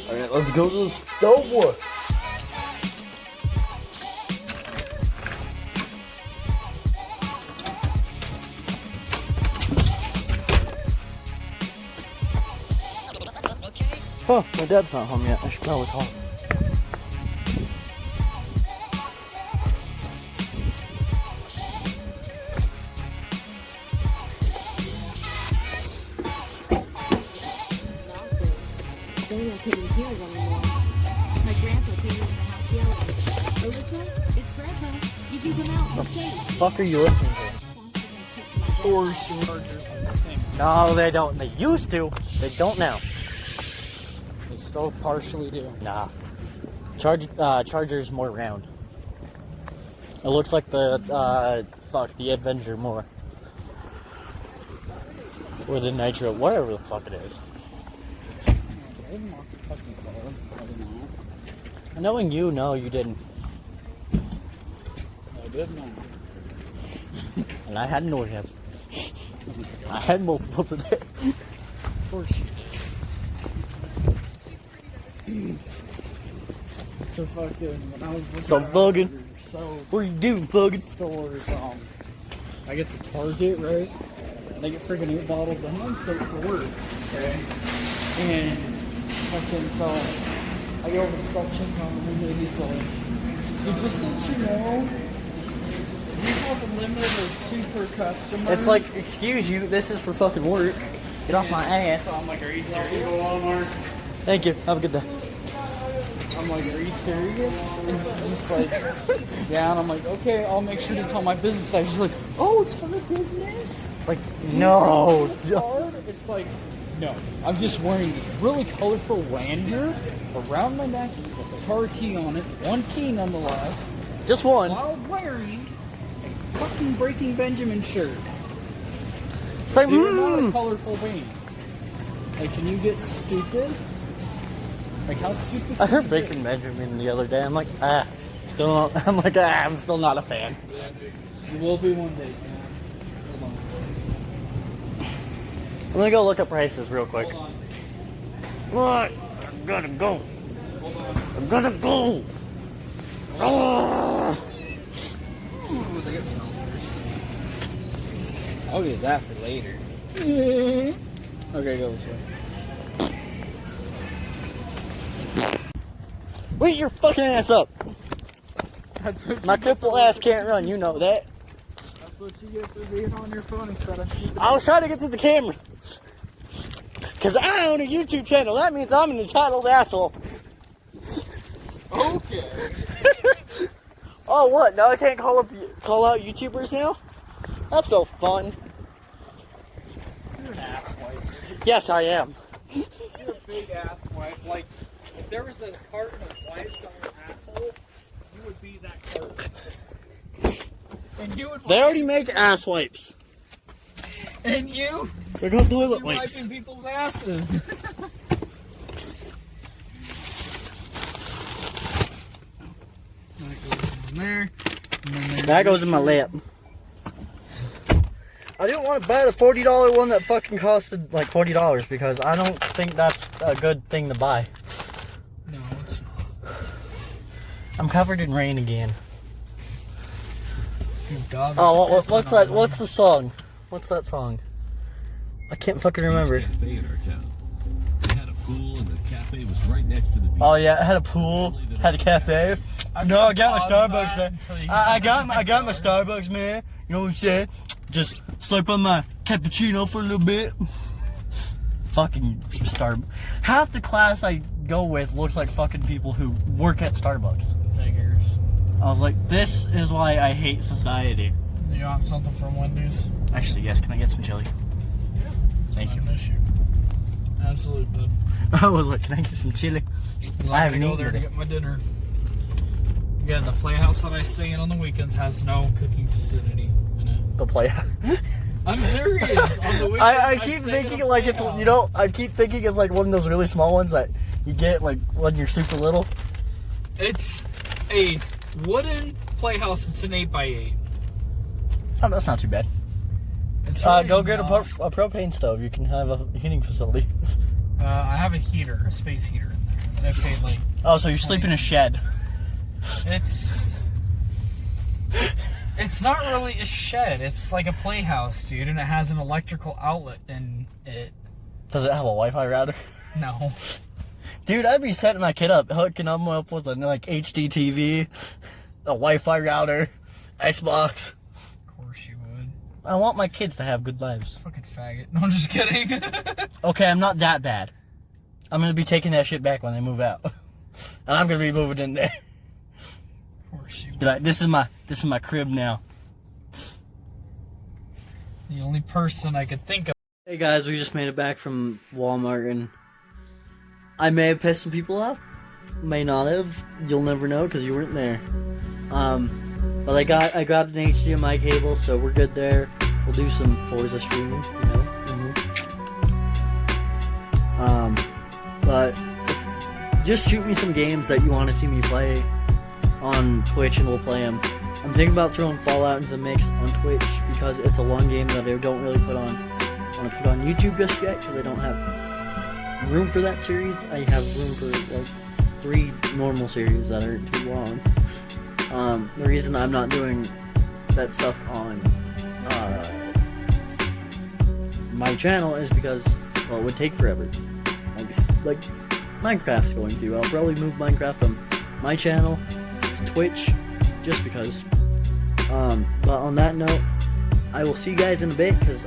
Alright, let's go to the store. Huh, my dad's not home yet. I should probably call him. Daniel couldn't hear it anymore. My grandpa came into the house yelling, "Alyssa, it's Grandpa. You can come out and say." Fuck are you listening to? No, they don't. They used to. They don't now. They still partially do. Nah. Charger's more round. It looks like the Avenger more. Or the Nitro, whatever the fuck it is. Knowing you, no, you didn't. I did not. And I had no him. I had multiple today. Of course you did. So fucking, when I was looking What are you doing, fucking? stores, I get to Target, right? They get freaking 8 bottles of hand soap for work, okay? And fucking, so I go over to self-checkout on the window and he's like, so just so you know, we have a limit of 2 per customer. It's like, excuse you, this is for fucking work. Get off my ass. So I'm like, are you serious? Go Walmart. Thank you. Have a good day. I'm like, are you serious? And he's just like, yeah. And I'm like, okay, I'll make sure to tell my business side. She's like, oh, it's for the business? It's like, no. It's like, no. I'm just wearing this really colorful lanyard around my neck with a car key on it. 1 key nonetheless. Just one. While wearing a fucking Breaking Benjamin shirt. It's like, You're not a colorful band. Like, can you get stupid? Like, how stupid? I heard Breaking Benjamin the other day. I'm like, I'm still not a fan. You will be one day, man. Hold on. I'm gonna go look up prices real quick. Hold on. What? I gotta go. Hold on. I gotta go. Oh. Ooh, they got seltzers. I'll get that for later. Okay, go this way. Wait your fucking ass up. That's what My crippled ass can't run. You know that. That's what you get for being on your phone instead of keeping I was trying to get to the camera. Because I own a YouTube channel. That means I'm an entitled asshole. Okay. Oh, what? Now I can't call out YouTubers now? That's so fun. You're an asswipe. Yes, I am. You're a big asswipe. Like, if there was a carton of wipes selling assholes, you would be that carton. And you would. They already make ass wipes. And you? They're called toilet You're wipes. wiping people's asses. That goes in there. And then That goes in my lap. I didn't want to buy the $40 one that fucking costed like $40 because I don't think that's a good thing to buy. No, it's not. I'm covered in rain again. God, Oh, what's that? What's the song? What's that song? I can't fucking remember. Cafe in our town. They had a pool and the cafe was right next to the beach. Oh yeah, it had a pool, had a cafe. No, I got my Starbucks there. I got my Starbucks, man. You know what I'm saying? Just sleep on my cappuccino for a little bit. Fucking Starbucks. Half the class I go with looks like fucking people who work at Starbucks. Figures. I was like, this is why I hate society. You want something from Wendy's? Actually, yes. Can I get some chili? Yeah. Thank you. Not an issue. Absolutely, bud. I was like, can I get some chili? I'm I gonna haven't go eaten there to today. get my dinner. Again, the playhouse that I stay in on the weekends has no cooking facility in it. The play. I'm serious. On the weekends, I keep stay in thinking a like it's, playhouse. you know, I keep thinking it's like one of those really small ones that you get like when you're super little. It's a wooden playhouse. It's an 8x8. Oh, that's not too bad. It's Go really get a not. propane stove. You can have a heating facility. I have a heater, a space heater in there. And I paid like. Oh, so you sleep in a shed? It's not really a shed. It's like a playhouse, dude, and it has an electrical outlet in it. Does it have a Wi-Fi router? No. Dude, I'd be setting my kid up, hooking him up with a like HD TV, a Wi-Fi router, Xbox. Of course you would. I want my kids to have good lives. Fucking faggot. No, I'm just kidding. Okay, I'm not that bad. I'm gonna be taking that shit back when they move out, and I'm gonna be moving in there. Of course you would. Be like, this is my crib now. The only person I could think of. Hey guys, we just made it back from Walmart, and I may have pissed some people off, may not have. You'll never know because you weren't there. But I grabbed an HDMI cable, so we're good there. We'll do some Forza streaming, you know. But just shoot me some games that you want to see me play on Twitch, and we'll play them. I'm thinking about throwing Fallout into the mix on Twitch because it's a long game that I don't really want to put on YouTube just yet because I don't have room for that series. I have room for like 3 normal series that aren't too long. The reason I'm not doing that stuff on my channel is because, well, it would take forever. Like Minecraft's going to. I'll probably move Minecraft from my channel to Twitch just because. But on that note, I will see you guys in a bit because